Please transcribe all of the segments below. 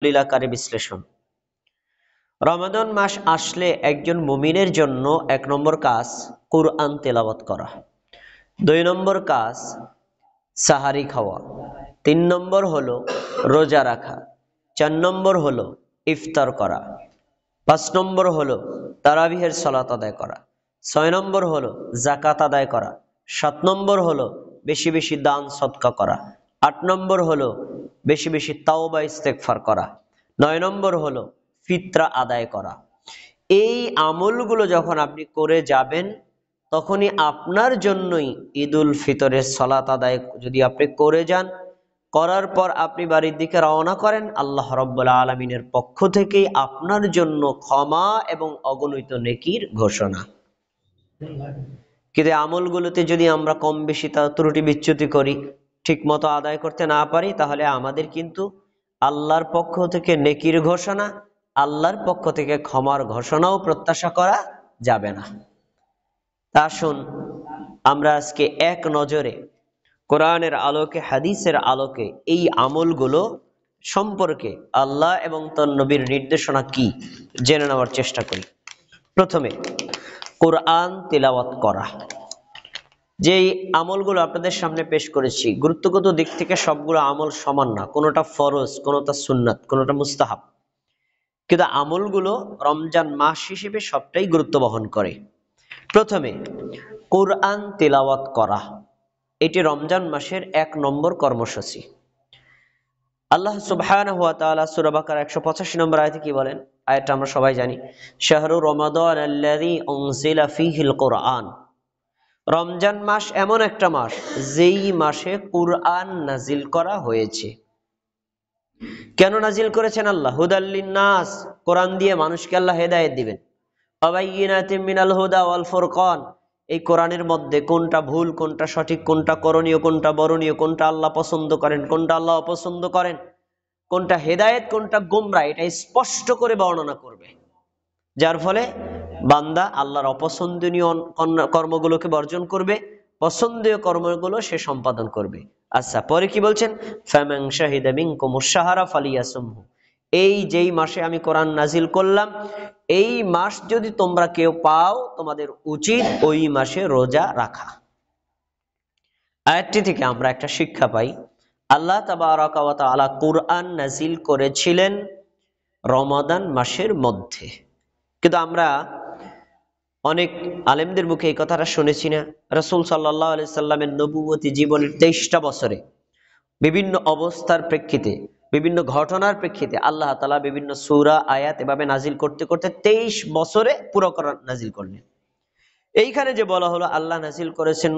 লীলাকারে বিশ্লেষণ। রমাদান মাস আসলে একজন মুমিনের জন্য ১ নম্বর কাজ কুরআন তেলাওয়াত করা, ২ নম্বর কাজ সাহারি খাওয়া, ৩ নম্বর হলো রোজা রাখা, ৪ নম্বর হলো ইফতার করা, ৫ নম্বর হলো তারাবিহের সালাত আদায় করা, ৬ নম্বর হলো যাকাত আদায় করা, ৭ নম্বর হলো বেশি বেশি দান সদকা করা, ৮ নম্বর হলো বেশি বেশি তাওবা ইস্তেগফার করা, ৯ নম্বর হলো ফিতরা আদায় করা। এই আমলগুলো যখন আপনি করে যাবেন তখনই আপনার জন্যই ঈদুল ফিতরের সালাত আদায় যদি আপনি করে যান, করার পর আপনি বাড়ির দিকে রওনা করেন, আল্লাহ রাব্বুল আলামিনের পক্ষ থেকেই আপনার জন্য ক্ষমা এবং অগণিত নেকির ঘোষণা। কিন্তু আমলগুলোতে যদি আমরা কম বেশি ত্রুটি বিচ্যুতি করি, ঠিক মতো আদায় করতে না পারি, তাহলে আমাদের কিন্তু আল্লাহর পক্ষ থেকে নেকির ঘোষণা, আল্লাহর পক্ষ থেকে ক্ষমার ঘোষণাও প্রত্যাশা করা যাবে না। তা আসুন আমরা আজকে এক নজরে কোরআনের আলোকে, হাদিসের আলোকে এই আমলগুলো সম্পর্কে আল্লাহ এবং তার নবীর নির্দেশনা কি জেনে নেওয়ার চেষ্টা করি। প্রথমে কোরআন তিলাওয়াত করা। যেই আমলগুলো আপনাদের সামনে পেশ করেছি, গুরুত্বগত দিক থেকে সবগুলো আমল সমান না, কোনোটা ফরজ, কোনোটা সুন্নাত, কোনোটা মুস্তাহাব, কিন্তু আমলগুলো রমজান মাস হিসেবে সবটাই গুরুত্ব বহন করে। প্রথমে কোরআন তিলাওয়াত করা, এটি রমজান মাসের ১ নম্বর কর্মসূচি। আল্লাহ সুবহানাহু ওয়া তাআলা সূরা বাকারা ১৮৫ নম্বর আয়াতে কি বলেন? আয়াতটা আমরা সবাই জানি, শাহরু রমাদান আল্লাযী উনজিলা ফীহিল কুরআন। রমজান মাস এমন একটা মাস যেই মাসে কুরআন নাজিল করা হয়েছে। কেন নাজিল করেছেন আল্লাহ? হুদাল লিন্নাস, কোরআন দিয়ে মানুষকে আল্লাহ হেদায়েত দিবেন। ওয়াবাইয়িনাতিম মিনাল হুদা ওয়াল ফুরকান, এই কোরআনের মধ্যে কোনটা ভুল, কোনটা সঠিক, কোনটা করণীয়, কোনটা বরণীয়, কোনটা আল্লাহ পছন্দ করেন, কোনটা আল্লাহ অপছন্দ করেন, কোনটা হেদায়েত, কোনটা গোমরাহ, এটা স্পষ্ট করে বর্ণনা করবে, যার ফলে বান্দা আল্লাহর অপছন্দনীয় কর্মগুলোকে বর্জন করবে, পছন্দীয় কর্মগুলো সে সম্পাদন করবে। আচ্ছা, পরে কি বলছেন? ফামান শাহিদা মিনকুমুশ শাহরা ফালিয়াসুমহু, এই যেই মাসে আমি কোরআন নাজিল করলাম, এই মাস যদি তোমরা কেউ পাও, তোমাদের উচিত ওই মাসে রোজা রাখা। আয়াতটি থেকে আমরা একটা শিক্ষা পাই, আল্লাহ তাবারাকা ওয়া তাআলা কোরআন নাজিল করেছিলেন রমাদান মাসের মধ্যে। কিন্তু আমরা অনেক আলেমদের মুখে এই কথাটা শুনেছি না? রাসূল সাল্লাল্লাহু আলাইহি সাল্লামের নবুয়তি জীবনের 23টা বছরে বিভিন্ন অবস্থার প্রেক্ষিতে, বিভিন্ন ঘটনার প্রেক্ষিতে আল্লাহ তাআলা বিভিন্ন সূরা, আয়াত এভাবে নাজিল করতে করতে 23 বছরে পুরো কোরআন নাজিল করলেন। এইখানে যে বলা হলো আল্লাহ নাজিল করেছেন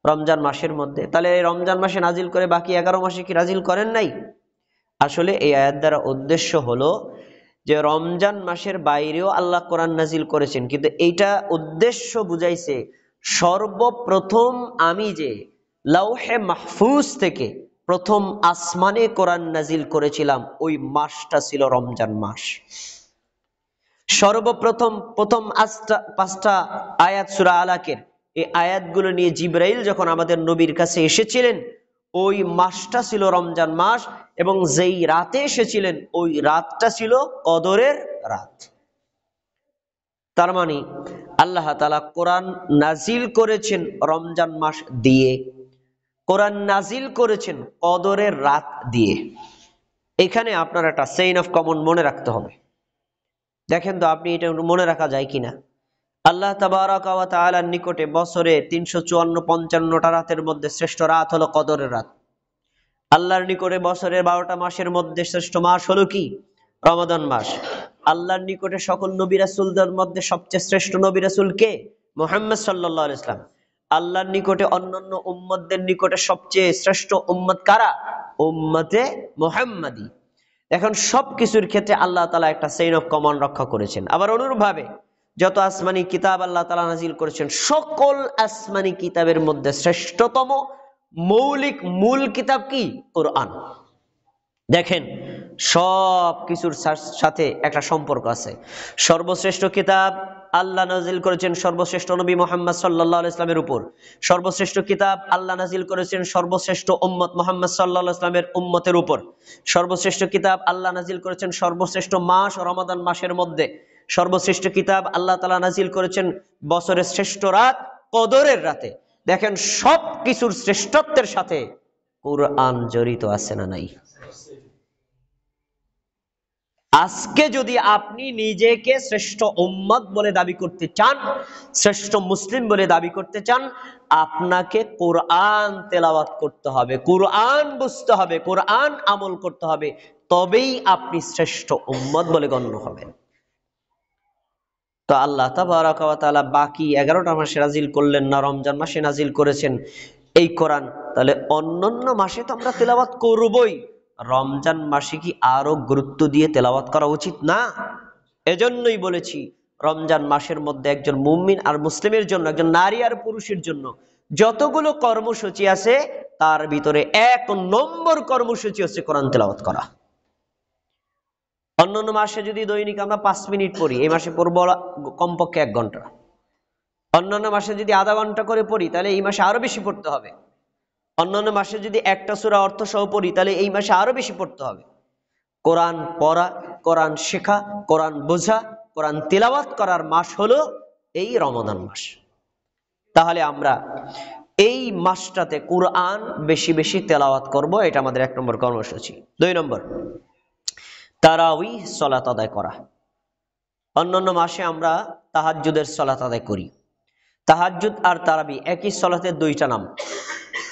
রমজান মাসের মধ্যে, তাহলে এই রমজান মাসে নাজিল করে বাকি 11 মাসে কি নাজিল করেন নাই? আসলে এই আয়াত দ্বারা উদ্দেশ্য হলো যে রমজান মাসের বাইরেও আল্লাহ কোরআন নাজিল করেছেন, কিন্তু এইটা উদ্দেশ্য বুঝাইছে সর্বপ্রথম আমি যে লাউহে মাহফুজ থেকে প্রথম আসমানে কোরআন নাজিল করেছিলাম, ওই মাসটা ছিল রমজান মাস। সর্বপ্রথম 5টা আয়াত সূরা আলাকের, এই আয়াতগুলো নিয়ে জিবরাইল যখন আমাদের নবীর কাছে এসেছিলেন, ওই মাসটা ছিল রমজান মাস, এবং যেই রাতে এসেছিলেন ওই রাতটা ছিল কদরের রাত। তার মানে আল্লাহ তাআলা কোরআন নাজিল করেছেন রমজান মাস দিয়ে, কোরআন নাজিল করেছেন কদরের রাত দিয়ে। এখানে আপনার একটা চেইন অফ কমন মনে রাখতে হবে। দেখেন তো আপনি এটা মনে রাখা যায় কিনা। আল্লাহ তাবারাকা ওয়া তাআলার নিকটে বছরে 354-55টা রাতের মধ্যে শ্রেষ্ঠ রাত হলো কদরের রাত। আল্লাহর নিকটে বছরের 12টা মাসের মধ্যে শ্রেষ্ঠ মাস হলো কি? রমাদান মাস। আল্লাহর নিকটে সকল নবী রাসূলদের মধ্যে সবচেয়ে শ্রেষ্ঠ নবী রাসূল কে? মুহাম্মদ সাল্লাল্লাহু আলাইহি ওয়াসাল্লাম। আল্লাহর নিকটে অন্যান্য উম্মতদের নিকটে সবচেয়ে শ্রেষ্ঠ উম্মত কারা? উম্মতে মুহাম্মাদি। এখন সবকিছুর ক্ষেত্রে আল্লাহ তাআলা একটা চেইন অফ কমন রক্ষা করেছেন। আবার অনুরূপভাবে যত আসমানি কিতাব আল্লাহ তাআলা নাজিল করেছেন, সকল আসমানি কিতাবের মধ্যে শ্রেষ্ঠতম মৌলিক মূল কিতাব কি? কোরআন। দেখেন সব কিছুর সাথে একটা সম্পর্ক আছে। সর্বশ্রেষ্ঠ কিতাব আল্লাহ নাজিল করেছেন সর্বশ্রেষ্ঠ নবী মুহাম্মদ সাল্লাল্লাহু আলাইহি ওয়াসাল্লামের উপর, সর্বশ্রেষ্ঠ কিতাব আল্লাহ নাজিল করেছেন সর্বশ্রেষ্ঠ উম্মত মুহাম্মদ সাল্লাল্লাহু আলাইহি ওয়াসাল্লামের উম্মতের উপর, সর্বশ্রেষ্ঠ কিতাব আল্লাহ নাজিল করেছেন সর্বশ্রেষ্ঠ মাস রমাদান মাসের মধ্যে, সর্বশ্রেষ্ঠ কিতাব আল্লাহ তাআলা নাজিল করেছেন বছরের শ্রেষ্ঠ রাত কদরের রাতে। দেখেন সব কিছুর শ্রেষ্ঠত্বের সাথে কুরআন জড়িত আছে না নাই? আজকে যদি আপনি নিজেকে শ্রেষ্ঠ উম্মত বলে দাবি করতে চান, শ্রেষ্ঠ মুসলিম বলে দাবি করতে চান, আপনাকে কোরআন তেলাওয়াত করতে হবে, কোরআন বুঝতে হবে, কোরআন আমল করতে হবে, তবেই আপনি শ্রেষ্ঠ উম্মত বলে গণ্য হবেন। তো আল্লাহ তাবারাকা ওয়া তাআলা বাকি 11টা মাসে নাজিল করলেন না, রমজান মাসে নাজিল করেছেন এই কোরআন, তাহলে অন্যান্য মাসে তো আমরা তেলাওয়াত করবই, রমজান মাসে কি আরো গুরুত্ব দিয়ে তেলাওয়াত করা উচিত না? এজন্যই বলেছি রমজান মাসের মধ্যে একজন মুমিন আর মুসলিমের জন্য, একজন নারী আর পুরুষের জন্য যতগুলো কর্মসূচি আছে তার ভিতরে 1 নম্বর কর্মসূচি হচ্ছে কোরআন তেলাওয়াত করা। অন্যান্য মাসে যদি দৈনিক আমরা 5 মিনিট পড়ি, এই মাসে পড়ব কমপক্ষে 1 ঘন্টা। অন্যান্য মাসে যদি আধা ঘন্টা করে পড়ি তাহলে এই মাসে আরো বেশি পড়তে হবে। অন্যান্য মাসে যদি একটা সূরা অর্থ সহ পড়ি তাহলে এই মাসে আরো বেশি পড়তে হবে। কোরআন পড়া, কোরআন শেখা, কোরআন বোঝা, কোরআন তিলাওয়াত করার মাস হলো এই রমাদান মাস। তাহলে আমরা এই মাসটাতে কোরআন বেশি বেশি তেলাওয়াত করব, এটা আমাদের 1 নম্বর কর্মসূচি। 2 নম্বর, তারাউই সালাত আদায় করা। অন্যান্য মাসে আমরা তাহাজ্জুদের সালাত আদায় করি। তাহাজ্জুদ আর তারাবি একই সালাতের 2টা নাম,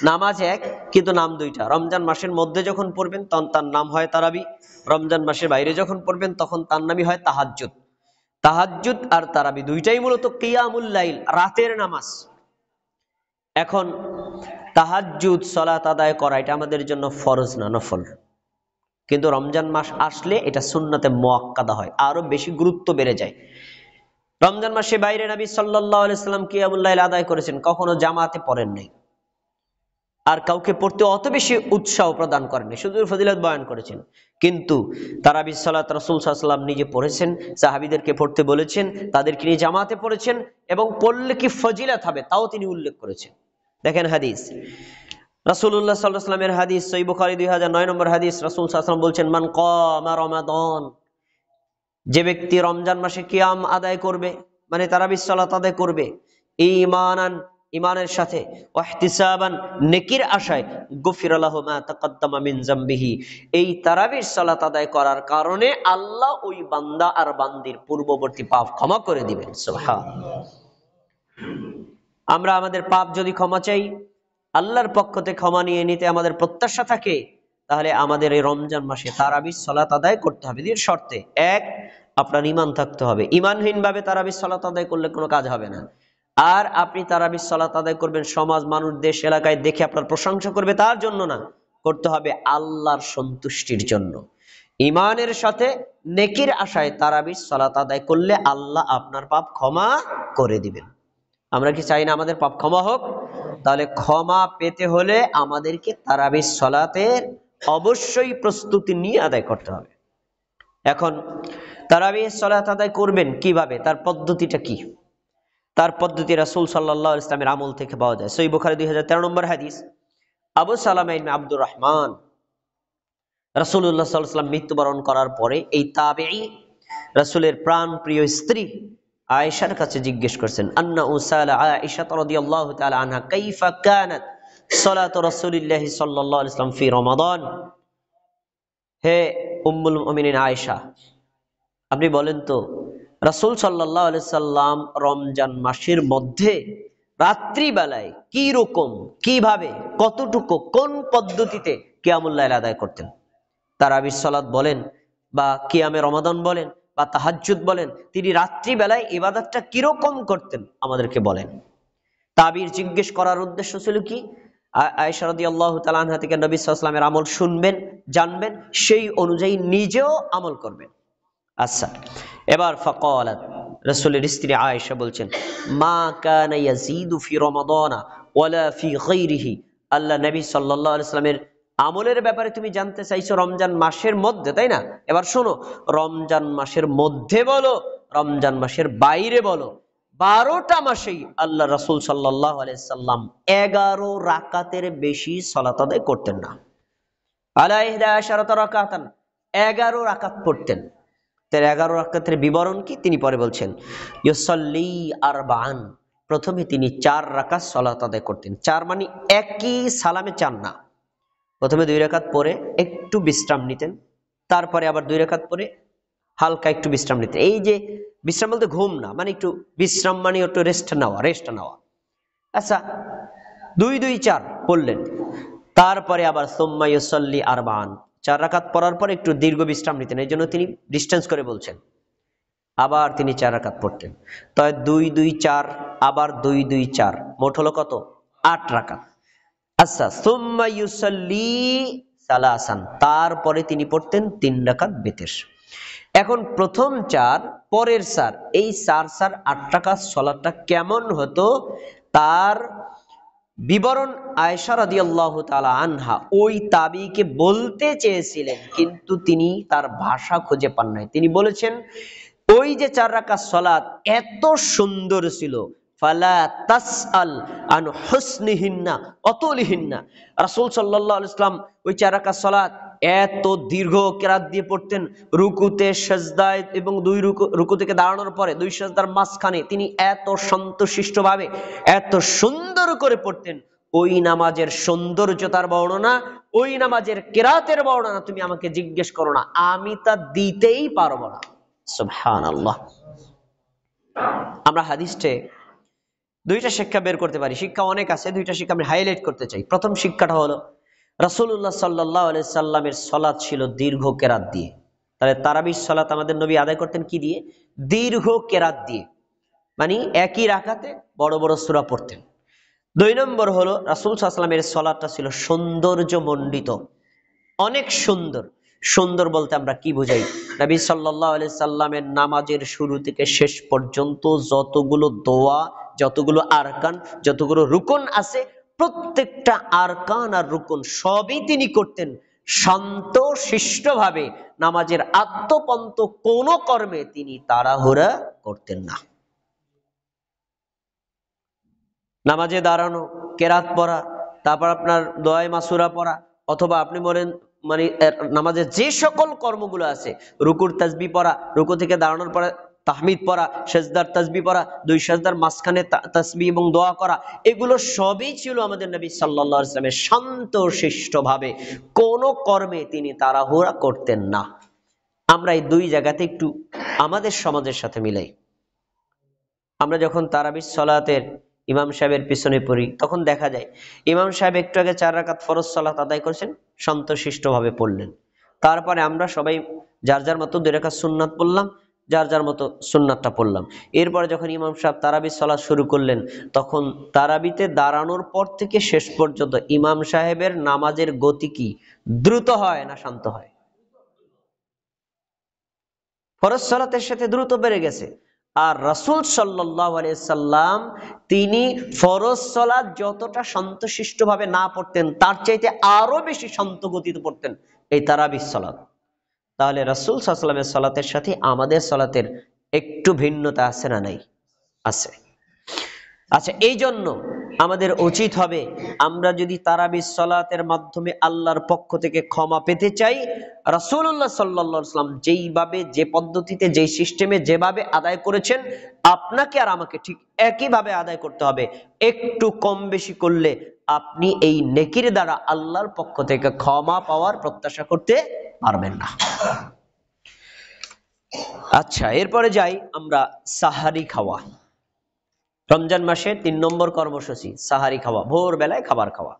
নামাজ এক কিন্তু নাম 2টা। রমজান মাসের মধ্যে যখন পড়বেন তখন তার নাম হয় তারাবি, রমজান মাসের বাইরে যখন পড়বেন তখন তার নামই হয় তাহাজ্জুদ। তাহাজ্জুদ আর তারাবি 2টাই মূলত কিয়ামুল লাইল, রাতের নামাজ। এখন তাহাজ্জুদ সালাত আদায় করা এটা আমাদের জন্য ফরজ না, নফল, কিন্তু রমজান মাস আসলে এটা সুন্নতে মুআক্কাদা হয়, আরো বেশি গুরুত্ব বেড়ে যায়। রমজান মাসে বাইরে নবী সাল্লাল্লাহু আলাইহি সাল্লাম কিয়ামুল লাইল আদায় করেছেন, কখনো জামাতে পড়েন নাই, আর কাউকে পড়তে অত বেশি উৎসাহ প্রদান করেননি, শুধু ফজিলত বয়ান করেছেন। কিন্তু তারাবি সালাত রাসূল সাল্লাল্লাহু আলাইহি ওয়াসাল্লাম নিজে পড়েছেন, সাহাবীদেরকে পড়তে বলেছেন, তাদেরকে নিয়ে জামাতে পড়েছেন, এবং পড়লে কি ফজিলত হবে তাও তিনি উল্লেখ করেছেন। দেখেন হাদিস, রাসূলুল্লাহ সাল্লাল্লাহু আলাইহি ওয়াসাল্লামের হাদিস, সহিহ বুখারী 2009 নম্বর হাদিস, রাসূল সাল্লাল্লাহু আলাইহি ওয়াসাল্লাম বলছেন, মান কামা রমাদান, যে ব্যক্তি রমজান মাসে কিয়াম আদায় করবে, মানে তারাবির সালাত আদায় করবে, ঈমানান, ঈমানের সাথে, ওয়াহতিসাবান, নেকির আশায়, গুফিরা লাহু মা তাকাদ্দামা মিন যামবিহি, এই তারাবির সালাত আদায় করার কারণে আল্লাহ ওই বান্দা আর বান্দির পূর্ববর্তী পাপ ক্ষমা করে দিবেন। সুবহানাল্লাহ। আমরা আমাদের পাপ যদি ক্ষমা চাই, আল্লাহর পক্ষ থেকে ক্ষমা নিয়ে নিতে আমাদের প্রত্যাশা থাকে, তাহলে আমাদের এই রমজান মাসে তারাবির সালাত আদায় করতে হবে। এর শর্তে, 1, আপনার ঈমান থাকতে হবে। ঈমানহীন ভাবে তারাবির সালাত আদায় করলে কোনো কাজ হবে না। আর আপনি তারাবির সালাত আদায় করবেন সমাজ, মানুষ, দেশ, এলাকায় দেখে আপনার প্রশংসা করবে তার জন্য না, করতে হবে আল্লাহর সন্তুষ্টির জন্য। ঈমানের সাথে নেকির আশায় তারাবির সালাত আদায় করলে আল্লাহ আপনার পাপ ক্ষমা করে দিবেন। আমরা কি চাই না আমাদের পাপ ক্ষমা হোক? তাহলে ক্ষমা পেতে হলে আমাদেরকে তারাবির সালাতের অবশ্যই প্রস্তুতি নিয়ে আদায় করতে হবে। এখন তারাবির সালাত আদায় করবেন কিভাবে, তার পদ্ধতিটা কি? তার পদ্ধতি রাসূল সাল্লাল্লাহু আলাইহি ওয়াসাল্লামের আমল থেকে পাওয়া যায়। সহিহ বুখারী 2013 নম্বর হাদিস, আবু সালামা ইবনে আব্দুর রহমান, রাসূলুল্লাহ সাল্লাল্লাহু আলাইহি ওয়াসাল্লাম মৃত্যুবরণ করার পরে এই তাবেঈ রাসূলের প্রাণ প্রিয় স্ত্রী আয়েশার কাছে জিজ্ঞেস করছেন, আন্না উসালা আয়েশা রাদিয়াল্লাহু তাআলা আনহা কাইফা কানাত সালাতু রাসূলিল্লাহি সাল্লাল্লাহু আলাইহি ওয়াসাল্লাম ফি রমাদান। হে উম্মুল মুমিনিন আয়েশা, আপনি বলেন তো রাসূল সাল্লাল্লাহু আলাইহি সাল্লাম রমজান মাসের মধ্যে রাত্রি বেলায় কি রকম, কিভাবে, কতটুকু, কোন পদ্ধতিতে কিয়ামুল লাইল আদায় করতেন? তারাবির সালাত বলেন বা কিয়ামে রমাদান বলেন বা তাহাজ্জুদ বলেন, তিনি রাত্রি বেলায় ইবাদতটা কিরকম করতেন আমাদেরকে বলেন। তাবির জিজ্ঞেস করার উদ্দেশ্য ছিল কি? আয়েশা রাদিয়াল্লাহু তাআলা আনহা থেকে নবী সাল্লাল্লাহু আলাইহি ওয়াসাল্লামের আমল শুনবেন, জানবেন, সেই অনুযায়ী নিজেও আমল করবেন। আচ্ছা, এবার ফাকালাত, রাসূলের স্ত্রী আয়েশা বলছেন, মা কানা ইয়াজিদু ফি রমাদানা ওয়ালা ফি গায়রিহি। আল্লাহ নবী সাল্লাল্লাহু আলাইহি ওয়াসাল্লামের আমলের ব্যাপারে তুমি জানতে চাইছো রমজান মাসের মধ্যে, তাই না? এবার শোনো, রমজান মাসের মধ্যে বলো রমজান মাসের বাইরে বলো, 12টা মাসেই আল্লাহ রাসূল সাল্লাল্লাহু আলাইহি সাল্লাম 11 রাকাতের বেশি সালাত আদায় করতেন না। আলা 11 রাকাতান, 11 রাকাত পড়তেন। তার 11 রাকাতের বিবরণ কি তিনি পরে বলছেন, ইউসাল্লি আরবাআন, প্রথমে তিনি 4 রাকাত সালাত আদায় করতেন। 4 মানে একই সালামে 4 না, প্রথমে 2 রাকাত পরে একটু বিশ্রাম নিতেন, তারপরে আবার 2 রাকাত পরে হালকা একটু বিশ্রাম নিতেন। এই যে বিশ্রাম বলতে ঘুম না, মানে একটু বিশ্রাম মানে একটু রেস্ট নেওয়া। আচ্ছা, 2-2-4 পড়লেন, তারপরে আবার সুম্মা ইউসাল্লি আরবাআন, 4 রাকাত পড়ার পর একটু দীর্ঘ বিশ্রাম নিতেন, এই জন্য তিনি ডিস্টেন্স করে বলছেন। আবার তিনি 4 রাকাত পড়তেন। তাই 2-2-4 আবার 2-2-4, মোট হলো কত? 8 রাকাত। আচ্ছা, সুম্মা ইউসাল্লি সালাসান, তারপরে তিনি পড়তেন 3 রাকাত বিতর। এখন প্রথম 4 পরের 4, এই 4 8 রাকাত সালাতটা কেমন হতো তার বিবরণ আয়েশা রাদিয়াল্লাহু তাআলা আনহা ওই তাবিকে বলতে চেয়েছিলেন, কিন্তু তিনি তার ভাষা খুঁজে পান নাই। তিনি বলেছেন, ওই যে 4 রাকাত সালাত এত সুন্দর ছিল, ফালা তাসআল আন হুসনিহিন্না অতুলিহিন্না, রাসূল সাল্লাল্লাহু আলাইহি ওয়াসাল্লাম ওই 4 রাকাত সালাত এত দীর্ঘ কিরাত দিয়ে পড়তেন, রুকুতে সেজদায় এবং 2 রুকু থেকে দাঁড়ানোর পরে 2 সেজদার মাঝখানে তিনি এত শান্তশিষ্টভাবে এত সুন্দর করে পড়তেন। ওই নামাজের সৌন্দর্যতার বর্ণনা, ওই নামাজের কিরাতের বর্ণনা তুমি আমাকে জিজ্ঞেস করো না, আমি তা দিতেই পারবো না। সুবহানাল্লাহ। আমরা হাদিসে 2টা শিক্ষা বের করতে পারি, শিক্ষা অনেক আছে, 2টা শিক্ষা আমি হাইলাইট করতে চাই। প্রথম শিক্ষাটা হলো, রাসূলুল্লাহ সাল্লাল্লাহু আলাইহি সাল্লামের সালাত ছিল দীর্ঘ কেরাত দিয়ে। তাহলে তারাবির সালাত আমাদের নবী আদায় করতেন কি দিয়ে? দীর্ঘ কেরাত দিয়ে, মানে একই রাকাতে বড় বড় সূরা পড়তেন। 2 নম্বর হলো, রাসূল সাল্লাল্লাহু আলাইহি সাল্লামের সালাতটা ছিল সৌন্দর্য মণ্ডিত, অনেক সুন্দর। সুন্দর বলতে আমরা কি বুঝাই? নবী সাল্লাল্লাহু আলাইহি সাল্লামের নামাজের শুরু থেকে শেষ পর্যন্ত যতগুলো দোয়া, যতগুলো আরকান, যতগুলো রুকন আছে, প্রত্যেকটা আরকান আর রুকন সবই তিনি করতেন শান্ত শিষ্টভাবে। নামাজের আত্মপন্ত কোন কর্মে তিনি তাড়াহুড়া করতেন না। নামাজে দাঁড়ানো, কেরাত পড়া, তারপর আপনার দোয়া মাসুরা পড়া, অথবা আপনি বলেন মানে নামাজের যে সকল কর্মগুলো আছে, রুকুর তাসবিহ পড়া, রুকু থেকে দাঁড়ানোর পরে তাহমিদ পড়া, সেজদার তাসবিহ পড়া, 2 সেজদার মাঝখানে তাসবিহ এবং দোয়া করা, এগুলো সবই ছিল আমাদের নবী সাল্লাল্লাহু আলাইহি ওয়াসাল্লামের শান্ত শিষ্টভাবে, কোন কর্মে তিনি তাড়াহুড়া করতেন না। আমরা এই 2 জায়গাতে একটু আমাদের সমাজের সাথে মিলাই। আমরা যখন তারাবির সালাতের ইমাম সাহেবের পিছনে পড়ি, তখন দেখা যায় ইমাম সাহেব একটু আগে 4 রাকাত ফরজ সালাত আদায় করেছেন, শান্তশিষ্টভাবে পড়লেন। তারপরে আমরা সবাই যার যার মতো 2 রাকাত সুন্নাত পড়লাম, যার যার মতো সুন্নাতটা পড়লাম। এরপরে যখন ইমাম সাহেব তারাবির সালাত শুরু করলেন, তখন তারাবিতে দাঁড়ানোর পর থেকে শেষ পর্যন্ত ইমাম সাহেবের নামাজের গতি কি দ্রুত হয় না শান্ত হয়? ফরজ সালাতের সাথে দ্রুত বেড়ে গেছে। আর রাসূল সাল্লাল্লাহু আলাইহি সাল্লাম তিনি ফরজ সালাত যতটা শান্তশিষ্টভাবে না পড়তেন, তার চাইতে আরো বেশি শান্ত গতিতে পড়তেন এই তারাবির সালাত। তাহলে রাসূল সাল্লাল্লাহু আলাইহি সাল্লামের সালাতের সাথে আমাদের সালাতের একটু ভিন্নতা আছে না নাই? আছে। আচ্ছা, এই জন্য আমাদের উচিত হবে, আমরা যদি তারাবির সালাতের মাধ্যমে আল্লাহর পক্ষ থেকে ক্ষমা পেতে চাই, রাসূলুল্লাহ সাল্লাল্লাহু আলাইহি ওয়াসাল্লাম যেইভাবে, যে পদ্ধতিতে, যেই সিস্টেমে, যেভাবে আদায় করেছেন, আপনাকে আর আমাকে ঠিক একইভাবে আদায় করতে হবে। একটু কম বেশি করলে আপনি এই নেকির দ্বারা আল্লাহর পক্ষ থেকে ক্ষমা পাওয়ার প্রত্যাশা করতে পারবেন না। আচ্ছা, এরপরে যাই আমরা সাহারি খাওয়া। রমজান মাসে 3 নম্বর কর্মসূচি সাহারি খাওয়া, ভোর বেলায় খাবার খাওয়া।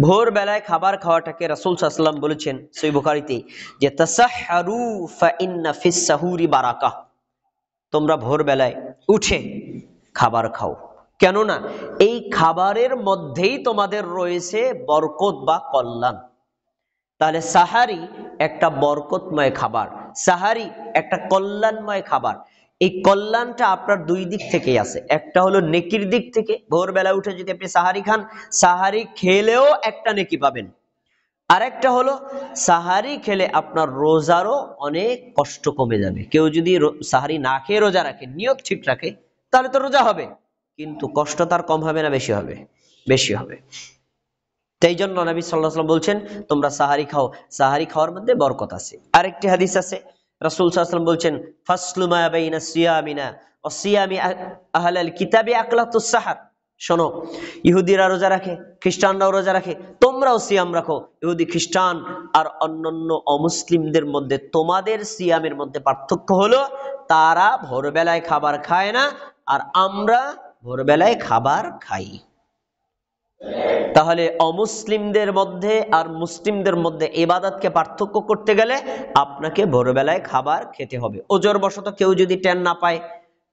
ভোর বেলায় খাবার খাওয়াটাকে রাসূল সাল্লাল্লাহু আলাইহি ওয়াসাল্লাম বলেছেন সহিহ বুখারীতে যে তাসাহহারু ফা ইন্না ফিস সাহুরি বারাকাহ, তোমরা ভোর বেলায় উঠে খাবার খাও, কেননা এই খাবারের মধ্যেই তোমাদের রয়েছে বরকত বা কল্যাণ। তাহলে সাহারি একটা বরকতময় খাবার, সাহারি একটা কল্যাণময় খাবার। এই কল্যাণটা আপনার 2 দিক থেকেই আছে। একটা হলো নেকির দিক থেকে, ভোরবেলা উঠে যদি আপনি সাহারি খান, সাহারি খেলেও একটা নেকি পাবেন। আরেকটা হলো সাহারি খেলে আপনার রোজারও অনেক কষ্ট কমে যাবে। কেউ যদি সাহারি না খেয়ে রোজা রাখে, নিয়ত ঠিক রাখে, তাহলে তো রোজা হবে, কিন্তু কষ্ট তার কম হবে না বেশি হবে? বেশি হবে। তাই জন্য নবী সাল্লাল্লাহু আলাইহি ওয়াসাল্লাম বলছেন তোমরা সাহারি খাও, সাহারি খাওয়ার মধ্যে বরকত আছে। আরেকটি হাদিস আছে, রাসূল সাল্লাল্লাহু আলাইহি ওয়াসাল্লাম বলছেন ফাসলু মা বাইনা সিয়ামিনা ওয়া সিয়ামি আহলাল কিতাবি আকলাতুস সাহার। শোনো, ইহুদিরা রোজা রাখে, খ্রিস্টানরাও রোজা রাখে, তোমরাও সিয়াম রাখো। ইহুদি, খ্রিস্টান আর অন্যান্য অমুসলিমদের মধ্যে তোমাদের সিয়ামের মধ্যে পার্থক্য হলো তারা ভোরবেলায় খাবার খায় না, আর আমরা ভোরবেলায় খাবার খাই। তাহলে অমুসলিমদের মধ্যে আর মুসলিমদের মধ্যে ইবাদতকে পার্থক্য করতে গেলে আপনাকে ভোরবেলায় খাবার খেতে হবে। ওজোর বশত কেউ যদি টেন না পায়,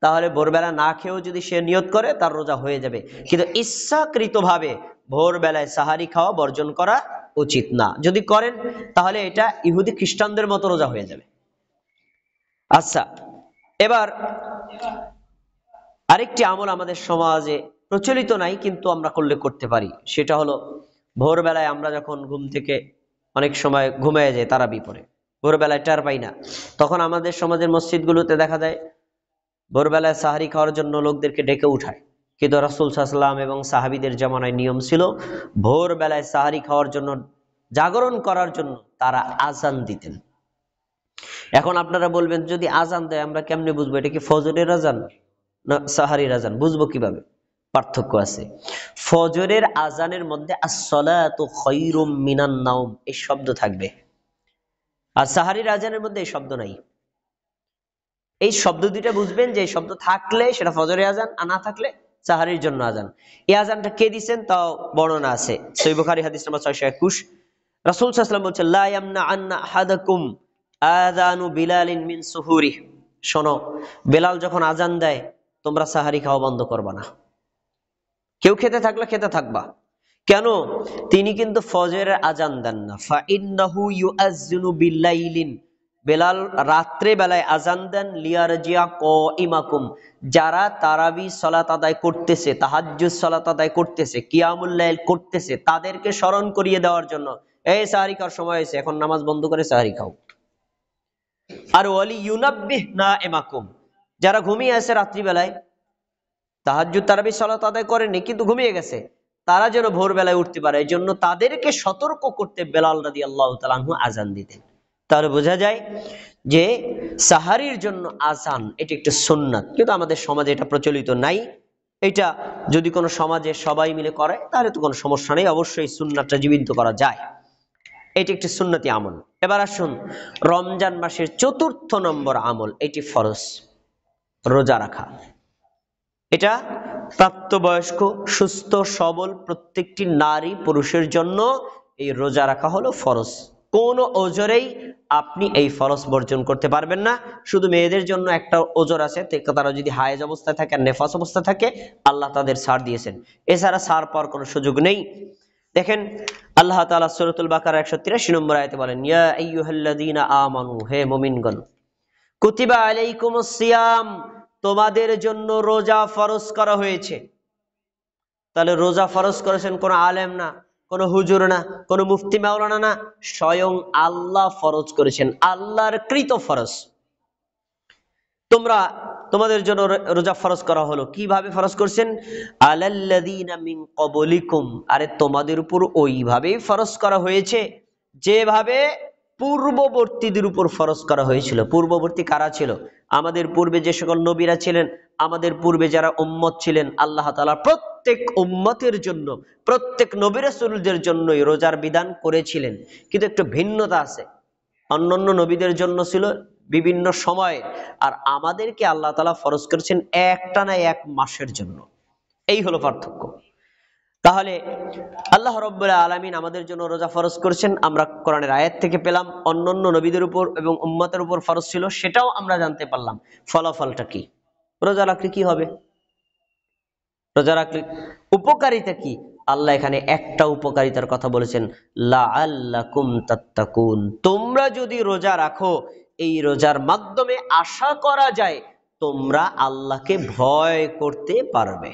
তাহলে ভোরবেলা না খেয়েও যদি সে নিয়ত করে, তার রোজা হয়ে যাবে। কিন্তু ইচ্ছাকৃতভাবে ভোরবেলায় সাহারি খাওয়া বর্জন করা উচিত না। যদি করেন তাহলে এটা ইহুদি খ্রিস্টানদের মতো রোজা হয়ে যাবে। আচ্ছা, এবার আরেকটি আমল আমাদের সমাজে প্রচলিত নাই, কিন্তু আমরা করলে করতে পারি। সেটা হলো ভোরবেলায় আমরা যখন ঘুম থেকে অনেক সময় ঘুমিয়ে যাই, তারাবি পড়ে ভোরবেলায় টের পাই না, তখন আমাদের সমাজের মসজিদগুলোতে দেখা যায় ভোরবেলায় সাহারি খাওয়ার জন্য লোকদেরকে ডেকে উঠায়। কিন্তু রাসূল সাল্লাল্লাহু আলাইহি ওয়াসাল্লাম এবং সাহাবীদের জামানায় নিয়ম ছিল ভোরবেলায় সাহারি খাওয়ার জন্য, জাগরণ করার জন্য তারা আজান দিতেন। এখন আপনারা বলবেন, যদি আজান দেয় আমরা কেমনে বুঝবো এটা কি ফজরের আজান না সাহারির আজান? বুঝবো কিভাবে? পার্থক্য আছে। ফজরের আজানের মধ্যে আস-সালাতু খায়রুম মিনান নাওম এই শব্দ থাকবে, আর সাহারির আজানের মধ্যে এই শব্দ নাই। এই শব্দ দুইটা বুঝবেন যে এই শব্দ থাকলে সেটা ফজরের আজান, আর না থাকলে সাহারির জন্য আজান। এই আজানটা কে দিবেন তাও বর্ণনা আছে, সহিহ বুখারী হাদিস নাম্বার 621। রাসূল সাল্লাল্লাহু আলাইহি ওয়াসাল্লাম বলেছেন লা ইয়ামনা আন্না আহাদাকুম আযানু বিলালিন মিন সুহুরি। শোনো, বেলাল যখন আজান দেয় তোমরা সাহারি খাওয়া বন্ধ করবা না। কেউ খেতে থাকলে খেতে থাকবা, কেন? তিনি কিন্তু ফজরের আজান দেন না। ফা ইন্নাহু ইউআযযিনু বিল্লাইলিন, বেলাল রাত্রে বেলায় আজান দেন লিয়ারজিয়া কাইমাকুম, যারা তারাবি সালাত আদায় করতেছে, তাহাজ্জুদ সালাত আদায় করতেছে, কিয়ামুল লাইল করতেছে, তাদেরকে স্মরণ করিয়ে দেওয়ার জন্য, এই সাহারি খাওয়ার সময় হয়েছে, এখন নামাজ বন্ধ করে সাহারি খাও। আর ওয়ালি ইউনাব্বিহ নাইমাকুম, যারা ঘুমিয়ে আছে রাত্রিবেলায়, তাহাজ্জুদ তারাবি সালাত আদায় করেনি কিন্তু ঘুমিয়ে গেছে, তারা যেন ভোরবেলায় উঠতে পারে, এই জন্য তাদেরকে সতর্ক করতে বেলাল রাদিয়াল্লাহু তাআলা আনহু আজান দিতেন। তাহলে বোঝা যায় যে সাহারির জন্য আজান এটি একটা সুন্নাত, কিন্তু আমাদের সমাজে এটা প্রচলিত নাই। এটা যদি কোনো সমাজে সবাই মিলে করে তাহলে তো কোনো সমস্যা নেই, অবশ্যই সুন্নাতটা জীবিত করা যায়। এটি একটি সুন্নতি আমল। এবার আসুন রমজান মাসের ৪র্থ নম্বর আমল, এটি ফরজ, রোজা রাখা। এটা প্রাপ্তবয়স্ক সুস্থ সবল প্রত্যেকটি নারী পুরুষের জন্য এই রোজা রাখা হলো ফরজ। কোন ওজরেই আপনি এই ফরজ বর্জন করতে পারবেন না। শুধু মেয়েদের জন্য একটা ওজর আছে, তারা যদি হায়েজ অবস্থায় থাকে আর নেফাস অবস্থায় থাকে আল্লাহ তাদের ছাড় দিয়েছেন, এছাড়া ছাড় পাওয়ার কোনো সুযোগ নেই। দেখেন আল্লাহ তাআলা সূরাতুল বাকারা 183 নম্বর আয়াতে বলেন, ইয়া আইয়ুহাল্লাযীনা আমানু, হে মুমিনগণ, কুতিবা আলাইকুমুস সিয়াম, তোমাদের জন্য রোজা ফরজ করা হয়েছে। তাহলে রোজা ফরজ করেছেন কোন আলেম না, কোন হুজুর না, কোন মুফতি মাওলানা না, স্বয়ং আল্লাহ ফরজ করেছেন, আল্লাহর কৃত ফরজ। তোমাদের জন্য রোজা ফরজ করা হলো। কিভাবে ফরজ করছেন? আলাল্লাযীনা মিন ক্বাবলিকুম, আরে তোমাদের উপর ওইভাবেই ফরজ করা হয়েছে যেভাবে পূর্ববর্তীদের উপর ফরজ করা হয়েছিল। পূর্ববর্তী কারা ছিল? আমাদের পূর্বে যে সকল নবীরা ছিলেন, আমাদের পূর্বে যারা উম্মত ছিলেন, আল্লাহ তাআলা প্রত্যেক উম্মতের জন্য, প্রত্যেক নবী রাসূলদের জন্যই রোজার বিধান করেছিলেন। কিন্তু একটু ভিন্নতা আছে, অন্যান্য নবীদের জন্য ছিল বিভিন্ন সময়, আর আমাদেরকে আল্লাহ তাআলা ফরজ করেছেন একটানা 1 মাসের জন্য। এই হলো পার্থক্য। তাহলে আল্লাহ রাব্বুল আলামিন আমাদের জন্য রোজা ফরজ করেছেন, আমরা কোরআনের আয়াত থেকে পেলাম। অন্যান্য নবীদের উপর এবং উম্মতের উপর ফরজ ছিল, সেটাও আমরা জানতে পারলাম। ফলাফলটা কি? রোজা রাখলে কি হবে? রোজা রাখলে উপকারিতা কি? আল্লাহ এখানে একটা উপকারিতার কথা বলেছেন, লাআল্লাকুম তাত্তাকুন, তোমরা যদি রোজা রাখো এই রোজার মাধ্যমে আশা করা যায় তোমরা আল্লাহকে ভয় করতে পারবে।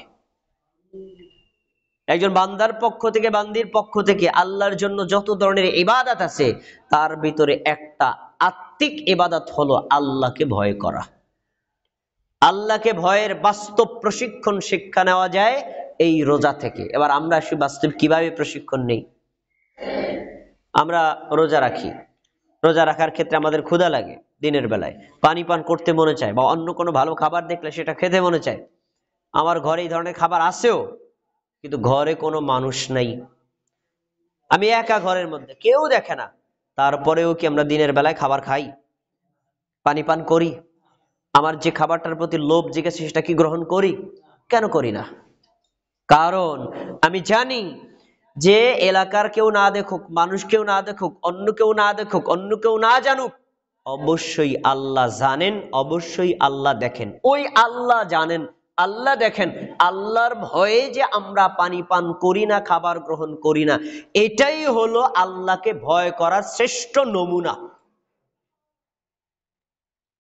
একজন বান্দার পক্ষ থেকে, বান্দির পক্ষ থেকে আল্লাহর জন্য যত ধরনের ইবাদত আছে, তার ভিতরে একটা আত্মিক ইবাদত হলো আল্লাহকে ভয় করা। আল্লাহকে ভয়ের বাস্তব প্রশিক্ষণ শিক্ষা নেওয়া যায় এই রোজা থেকে। এবার আমরা আসি বাস্তব কিভাবে প্রশিক্ষণ নেই। আমরা রোজা রাখি, রোজা রাখার ক্ষেত্রে আমাদের ক্ষুধা লাগে, দিনের বেলায় পানি পান করতে মনে চায়, বা অন্য কোনো ভালো খাবার দেখলে সেটা খেতে মনে চায়। আমার ঘরে এই ধরনের খাবার আছেও, কিন্তু ঘরে কোনো মানুষ নাই, আমি একা ঘরের মধ্যে, কেউ দেখে না, তারপরেও কি আমরা দিনের বেলায় খাবার খাই, পানি পান করি? আমার যে খাবারটার প্রতি লোভ জেগেছে সেটা কি গ্রহণ করি? কেন করি না? কারণ আমি জানি যে এলাকার কেউ না দেখুক, মানুষ কেউ না দেখুক, অন্য কেউ না দেখুক, অন্য কেউ না জানুক, অবশ্যই আল্লাহ জানেন, অবশ্যই আল্লাহ দেখেন। ওই আল্লাহ জানেন, আল্লাহ দেখেন, আল্লাহর ভয়ে যে আমরা পানি পান করি না, খাবার গ্রহণ করি না, এটাই হলো আল্লাহকে ভয় করার শ্রেষ্ঠ নমুনা।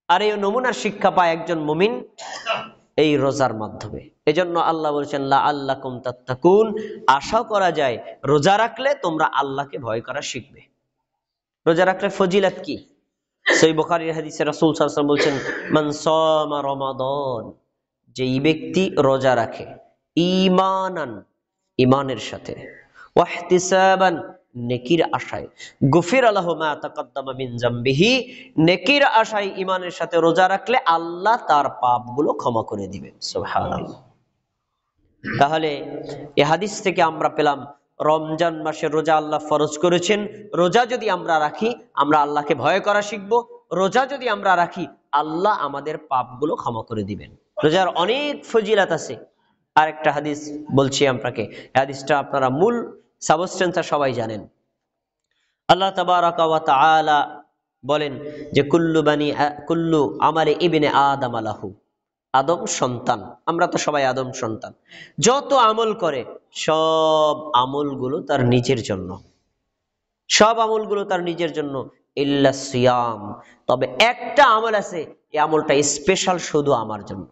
আর এই নমুনার শিক্ষা পায় একজন মুমিন এই রোজার মাধ্যমে। এজন্য আল্লাহ বলছেন লাআল্লাকুম তাত্তাকুন, আশা করা যায় রোজা রাখলে তোমরা আল্লাহকে ভয় করা শিখবে। রোজা রাখলে ফজিলত কি? সহিহ বুখারীর হাদিসে রাসূল সাল্লাল্লাহু আলাইহি ওয়াসাল্লাম বলছেন, মান সামা রমাদান, যেই ব্যক্তি রোজা রাখে ঈমানান, ঈমানের সাথে, ওয়াহতিসাবান, নেকির আশায়, গুফির লাহু মা তাকাদ্দামা মিন যামবিহি, নেকির আশায় ঈমানের সাথে রোজা রাখলে আল্লাহ তার পাপগুলো ক্ষমা করে দিবেন। সুবহানাল্লাহ। তাহলে এই হাদিস থেকে আমরা পেলাম রমজান মাসে রোজা আল্লাহ ফরজ করেছেন। রোজা যদি আমরা রাখি, আমরা আল্লাহকে ভয় করা শিখবো। রোজা যদি আমরা রাখি, আল্লাহ আমাদের পাপগুলো ক্ষমা করে দিবেন। রোজার অনেক ফজিলত আছে। আর একটা হাদিস বলছি আপনাকে, হাদিসটা আপনারা মূল সাবস্টেন্সটা সবাই জানেন। আল্লাহ তাবারাকা ওয়া তাআলা বলেন যে কুল্লু আমালি ইবনে আদম লাহু, আদম সন্তান, আমরা তো সবাই আদম সন্তান, যত আমল করে সব আমলগুলো তার নিজের জন্য, সব আমলগুলো তার নিজের জন্য, ইল্লা সিয়াম, তবে একটা আমল আছে, এই আমলটা স্পেশাল শুধু আমার জন্য।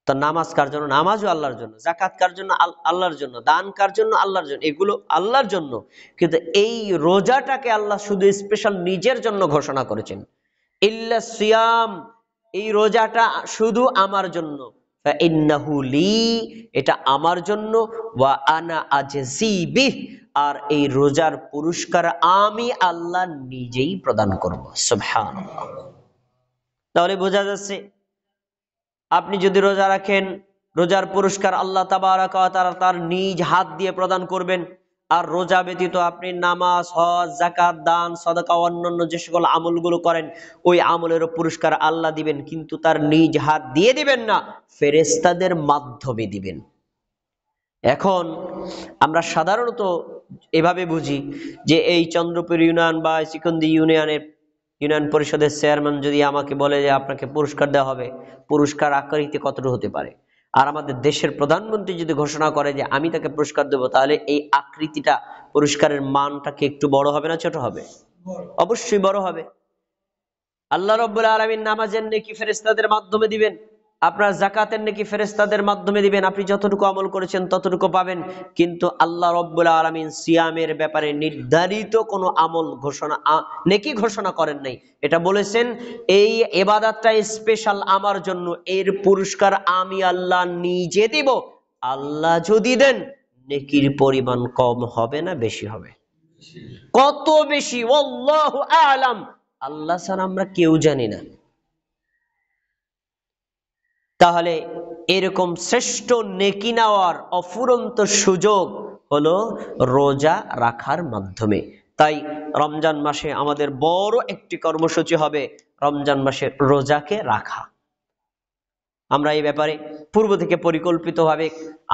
তো নামাজ কার জন্য? নামাজও আল্লাহর জন্য। যাকাত কার জন্য? আল্লাহর জন্য। দান কার জন্য? আল্লাহর জন্য। এগুলো আল্লাহর জন্য, কিন্তু এই রোজাটাকে আল্লাহ শুধু স্পেশাল নিজের জন্য ঘোষণা করেছেন, ইল্লা সিয়াম, এই রোজাটা শুধু আমার জন্য, ফাইন্নাহু লি, এটা আমার জন্য, ওয়া আনা আজজি বিহ, আর এই রোজার পুরস্কার আমি আল্লাহ নিজেই প্রদান করব। সুবহানাল্লাহ। তাহলে বোঝা যাচ্ছে আপনি যদি রোজা রাখেন, রোজার পুরস্কার আল্লাহ তাবারাকা ওয়া তাআলা তার নিজ হাত দিয়ে প্রদান করবেন। আর রোজা ব্যতীত আপনি নামাজ, হজ, যাকাত, দান, সাদাকা, অন্যান্য যে সকল আমলগুলো করেন, ওই আমলেরও পুরস্কার আল্লাহ দিবেন, কিন্তু তার নিজ হাত দিয়ে দিবেন না, ফেরেশতাদের মাধ্যমে দিবেন। এখন আমরা সাধারণত এভাবে বুঝি যে এই চন্দ্রপুর ইউনিয়ন বা চিকন্দি ইউনিয়ন পরিষদের চেয়ারম্যান যদি আমাকে বলে যে আপনাকে পুরস্কার দেওয়া হবে, পুরস্কার আকৃতি কতটুকু হতে পারে? আর আমাদের দেশের প্রধানমন্ত্রী যদি ঘোষণা করে যে আমি তাকে পুরস্কার দেবো, তাহলে এই আকৃতিটা, পুরস্কারের মানটা কি একটু বড় হবে না ছোট হবে? অবশ্যই বড় হবে। আল্লাহ রাব্বুল আলামিন নামাজের নেকি ফেরেশতাদের মাধ্যমে দিবেন, আপনার যাকাতের নেকি ফেরেশতাদের মাধ্যমে দিবেন, আপনি যতটুকু আমল করেছেন ততটুকু পাবেন। কিন্তু আল্লাহ রাব্বুল আলামিন সিয়ামের ব্যাপারে নির্ধারিত কোনো আমল ঘোষণা, নেকি ঘোষণা করেন নাই। এটা বলেছেন এই ইবাদতটা স্পেশাল আমার জন্য, এর পুরস্কার আমি আল্লাহ নিজে দিব। আল্লাহ যদি দেন, নেকির পরিমাণ কম হবে না বেশি হবে? কত বেশি? আল্লাহু আ'লাম, আল্লাহ ছাড়া আমরা কেউ জানি না। তাহলে এরকম শ্রেষ্ঠ নেকি নেওয়ার অফুরন্ত সুযোগ হলো রোজা রাখার মাধ্যমে। তাই রমজান মাসে আমাদের বড় একটি কর্মসূচি হবে রমজান মাসে রোজাকে রাখা। আমরা এই ব্যাপারে পূর্ব থেকে পরিকল্পিতভাবে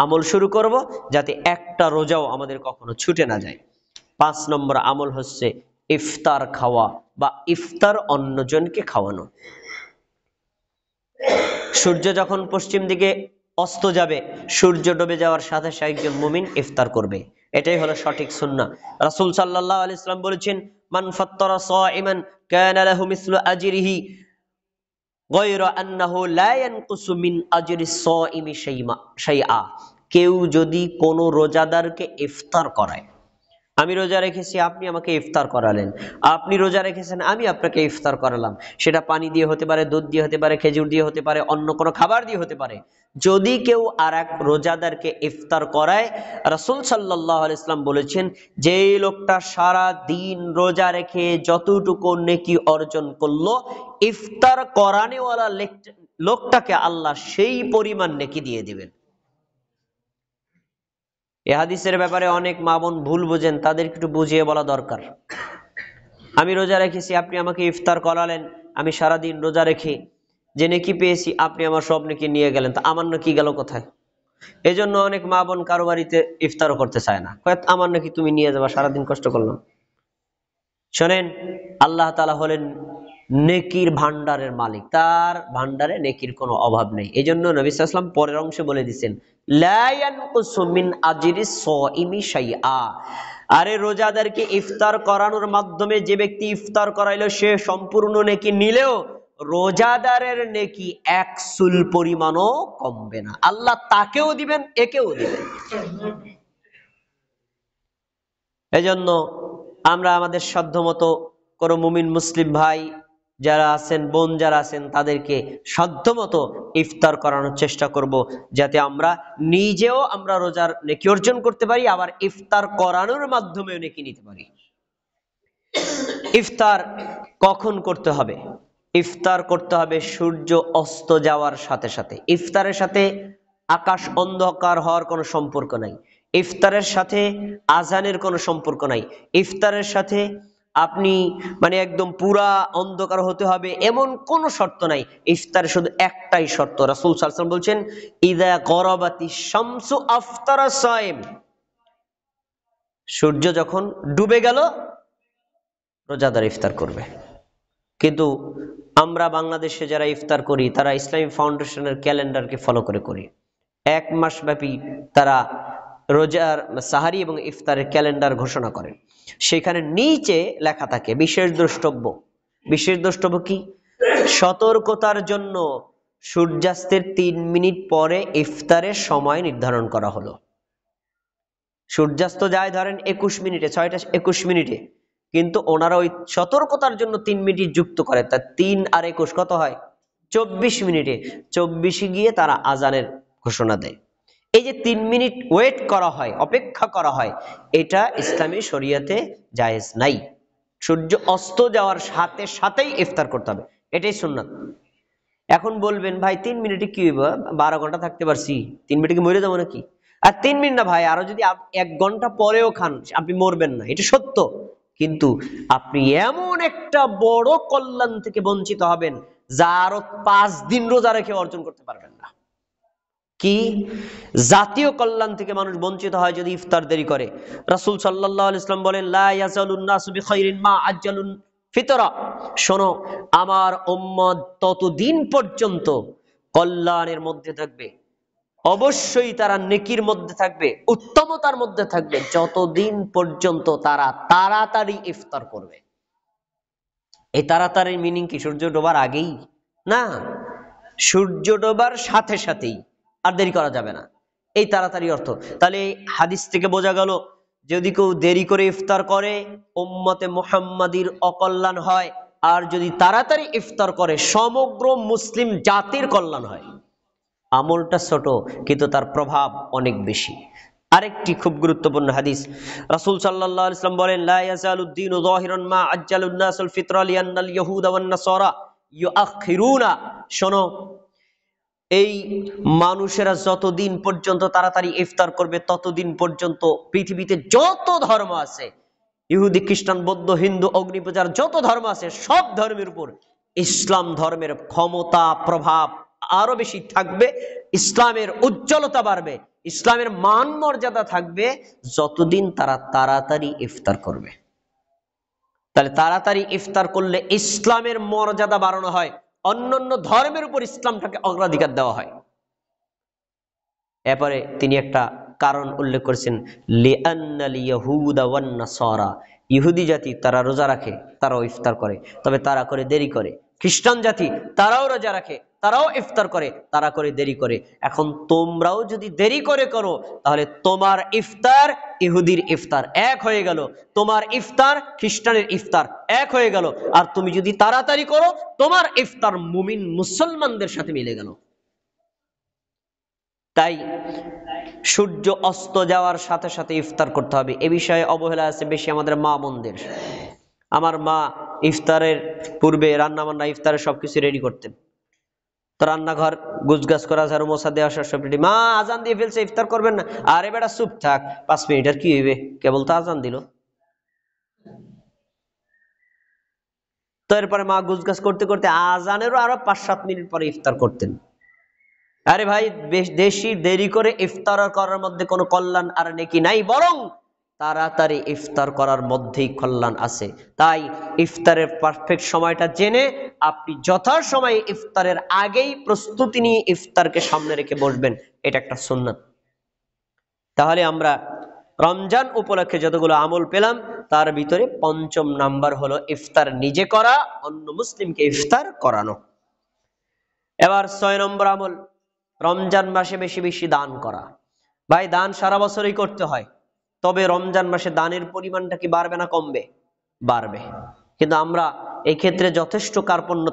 আমল শুরু করব, যাতে একটা রোজাও আমাদের কখনো ছুটে না যায়। 5 নম্বর আমল হচ্ছে ইফতার খাওয়া বা ইফতার অন্যজনকে খাওয়ানো। সূর্য যখন পশ্চিম দিকে অস্ত যাবে, সূর্য ডুবে যাওয়ার সাথে সাথে একজন মুমিন ইফতার করবে, এটাই হলো সঠিক সুন্নাহ। রাসূল সাল্লাল্লাহু আলাইহি ওয়াসাল্লাম বলেছেন, মান ফাত্তারা সাইমান কানা লাহু মিসলু আজরিহি গায়রা আন্নাহু লা ইয়ানকুসু মিন আজরি সাইমি শাইআ। কেউ যদি কোনো রোজাদারকে ইফতার করায়, আমি রোজা রেখেছি, আপনি আমাকে ইফতার করালেন, আপনি রোজা রেখেছেন, আমি আপনাকে ইফতার করালাম, সেটা পানি দিয়ে হতে পারে, দুধ দিয়ে হতে পারে, খেজুর দিয়ে হতে পারে, অন্য কোনো খাবার দিয়ে হতে পারে। যদি কেউ আর এক রোজাদারকে ইফতার করায়, রাসূল সাল্লাল্লাহু আলাইহি ওয়াসাল্লাম বলেছেন, যেই লোকটা সারা দিন রোজা রেখে যতটুকু নেকি অর্জন করলো, ইফতার করানেওয়ালা লোকটাকে আল্লাহ সেই পরিমাণ নেকি দিয়ে দিবেন। এ হাদিসের ব্যাপারে অনেক মা বোন ভুল বোঝেন, তাদেরকে একটু বুঝিয়ে বলা দরকার। আমি রোজা রেখেছি, আপনি আমাকে ইফতার করালেন, আমি সারাদিন রোজা রেখে যে নেকি পেয়েছি, আপনি আমার সব নেকি নিয়ে গেলেন, তা আমার নাকি গেল কোথায়? এই জন্য অনেক মা বোন কারো বাড়িতে ইফতারও করতে চায় না, আমার নাকি তুমি নিয়ে যাবা, সারাদিন কষ্ট করলাম। শোনেন, আল্লাহ তাআলা হলেন নেকির ভান্ডারের মালিক, তার ভান্ডারে নেকির কোনো অভাব নেই। এই জন্য নবী সাল্লাল্লাহু আলাইহি ওয়াসাল্লাম পরের অংশে বলে দিচ্ছেন, লা ইয়ানকুসু মিন আজরিস সাইমি শাইআ। আরে রোজাদারকে ইফতার করানোর মাধ্যমে যে ব্যক্তি ইফতার করাইলো, সে সম্পূর্ণ নেকি নিলেও রোজাদারের নেকি এক চুল পরিমাণও কমবে না। আল্লাহ তাকেও দিবেন, একেও দিবেন। এজন্য আমরা আমাদের সাধ্যমতো কোনো মুমিন মুসলিম ভাই যারা আছেন, বোন যারা আছেন, তাদেরকে সাধ্যমতো ইফতার করানোর চেষ্টা করব, যাতে আমরা নিজেও আমরা রোজার নেকি অর্জন করতে পারি, আবার ইফতার করানোর মাধ্যমেও নেকি নিতে পারি। ইফতার কখন করতে হবে? ইফতার করতে হবে সূর্য অস্ত যাওয়ার সাথে সাথে। ইফতারের সাথে আকাশ অন্ধকার হওয়ার কোনো সম্পর্ক নাই, ইফতারের সাথে আজানের কোনো সম্পর্ক নাই, ইফতারের সাথে আপনি একদম পুরা অন্ধকার হতে হবে এমন কোনো শর্ত নাই। ইফতারে শুধু একটাই শর্ত, রাসূল সাল্লাল্লাহু আলাইহি ওয়াসাল্লাম বলছেন, ইযা গরাবাতিশ শামসু আফতারা সাইম। সূর্য যখন ডুবে গেল, রোজাদার ইফতার করবে। কিন্তু আমরা বাংলাদেশে যারা ইফতার করি, তারা ইসলামী ফাউন্ডেশনের ক্যালেন্ডারকে ফলো করে করি। এক মাস ব্যাপী তারা রোজার সাহারি এবং ইফতারের ক্যালেন্ডার ঘোষণা করেন। সেখানে নিচে লেখা থাকে বিশেষ দ্রষ্টব্য। বিশেষ দ্রষ্টব্য কি? সতর্কতার জন্য সূর্যাস্তের 3 মিনিট পরে ইফতারের সময় নির্ধারণ করা হলো। সূর্যাস্ত যায় ধরেন 21 মিনিটে, 6টা 21 মিনিটে, কিন্তু ওনারা ওই সতর্কতার জন্য 3 মিনিট যুক্ত করে, তা 3 আর 21 কত হয়? 24 মিনিটে। 24 গিয়ে তারা আজানের ঘোষণা দেয়। এই যে 3 মিনিট ওয়েট করা হয়, অপেক্ষা করা হয়, এটা ইসলামী শরীয়তে জায়েজ নাই। সূর্য অস্ত যাওয়ার সাথে সাথেই ইফতার করতে হবে, এটাই সুন্নাত। এখন বলবেন, ভাই 3 মিনিটে কি হইব? 12 ঘন্টা থাকতে পারছি, 3 মিনিটে কি মরে যাবো নাকি? আর 3 মিনিট না ভাই, আরো যদি 1 ঘন্টা পরেও খান, আপনি মরবেন না, এটা সত্য। কিন্তু আপনি এমন একটা বড় কল্যাণ থেকে বঞ্চিত হবেন, যা আরো 5 দিন রোজা রেখে অর্জন করতে পারবেন না। কি জাতীয় কল্যাণ থেকে মানুষ বঞ্চিত হয় যদি ইফতার দেরি করে। রাসূল সাল্লাল্লাহু আলাইহি ওয়াসাল্লাম বলেন, লা ইয়াজালুন নাসু বিখাইরিন মা আজ্জালুন ফিতরা। শোনো, আমার উম্মত ততদিন পর্যন্ত কল্যাণের মধ্যে থাকবে, অবশ্যই তারা নেকির মধ্যে থাকবে, উত্তমতার মধ্যে থাকবে, যতদিন পর্যন্ত তারা তাড়াতাড়ি ইফতার করবে। এই তাড়াতাড়ির মিনিং কি? সূর্য ডোবার আগেই না, সূর্য ডোবার সাথে সাথেই, আর দেরি করা যাবে না, এই তাড়াতাড়ি অর্থ। তাহলে হাদিস থেকে বোঝা গেল, যদি কেউ দেরি করে ইফতার করে, উম্মতে মুহাম্মাদির অকল্যাণ হয়, আর যদি তাড়াতাড়ি ইফতার করে, সমগ্র মুসলিম জাতির কল্যাণ হয়। আমলটা ছোট, কিন্তু তার প্রভাব অনেক বেশি। আরেকটি খুব গুরুত্বপূর্ণ হাদিস, রাসূল সাল্লাল্লাহু আলাইহি ওয়াসাল্লাম বলেন, লা ইয়াজালুদ দীনু যাহিরান মা আজ্জালুন নাসুল ফিতরা লিআন্নাল ইয়াহুদা ওয়ান নাসারা ইউআখিরুনা। শোনো, এই মানুষেরা যতদিন পর্যন্ত তাড়াতাড়ি ইফতার করবে, ততদিন পর্যন্ত পৃথিবীতে যত ধর্ম আছে, ইহুদি, খ্রিস্টান, বৌদ্ধ, হিন্দু, অগ্নিপূজার যত ধর্ম আছে, সব ধর্মের উপর ইসলাম ধর্মের ক্ষমতা, প্রভাব আরো বেশি থাকবে, ইসলামের উজ্জ্বলতা বাড়বে, ইসলামের মান মর্যাদা থাকবে, যতদিন তারা তাড়াতাড়ি ইফতার করবে। তাহলে তাড়াতাড়ি ইফতার করলে ইসলামের মর্যাদা বাড়ানো হয়, অন্যান্য ধর্মের উপর ইসলামটাকে অগ্রাধিকার দেওয়া হয়। এরপরে তিনি একটা কারণ উল্লেখ করেছেন, লিআন্নাল ইয়াহুদা ওয়ান নাসারা, ইহুদি জাতি তারা রোজা রাখে, তারাও ইফতার করে, তবে তারা করে দেরি করে। খ্রিস্টান জাতি তারাও রোজা রাখে, তারাও ইফতার করে, তারা করে দেরি করে। এখন তোমরাও যদি দেরি করে করো তাহলে তোমার ইফতার ইহুদির ইফতার এক হয়ে গেল, তোমার ইফতার খ্রিস্টানের ইফতার এক হয়ে গেল। আর তুমি যদি তাড়াতাড়ি করো তোমার ইফতার মুমিন মুসলমানদের সাথে মিলে গেল। তাই সূর্য অস্ত যাওয়ার সাথে সাথে ইফতার করতে হবে। এ বিষয়ে অবহেলা আছে বেশি আমাদের মা বোনদের। আমার মা ইফতারের পূর্বে রান্না বান্না ইফতারের সবকিছু রেডি করতেন। তো রান্নাঘর গুছগাছ করা, ঝাড়ু মোছা দেওয়া সব রেডি। মা আজান দিয়ে ফেলছে, ইফতার করবেন না। আরে বেটা চুপ থাক, 5 মিনিট আর কি হইবে, কেবল তো আজান দিল। তো এরপরে মা গুছগাছ করতে করতে আজানেরও আরো 5-7 মিনিট পরে ইফতার করতেন। আরে ভাই, বেশি দেরি করে ইফতার করার মধ্যে কোনো কল্যাণ আর নেকি নাই, বরং তাড়াতাড়ি ইফতার করার মধ্যেই কল্যাণ আছে। তাই ইফতারের পারফেক্ট সময়টা জেনে আপনি যথাসময়ে ইফতারের আগেই প্রস্তুতি নিয়ে ইফতারকে সামনে রেখে বসবেন, এটা একটা সুন্নাত। তাহলে আমরা রমজান উপলক্ষে যতগুলো আমল পেলাম তার ভিতরে 5ম নাম্বার হলো ইফতার নিজে করা, অন্য মুসলিমকে ইফতার করানো। এবার 6 নম্বর আমল, রমজান মাসে বেশি বেশি দান করা। ভাই, দান সারা বছরই করতে হয়, তবে রমজান মাসে দানের পরিমাণটা কি বাড়বে না কমবে? বাড়বে। কিন্তু আমরা এই ক্ষেত্রে যথেষ্ট কার্পণ্য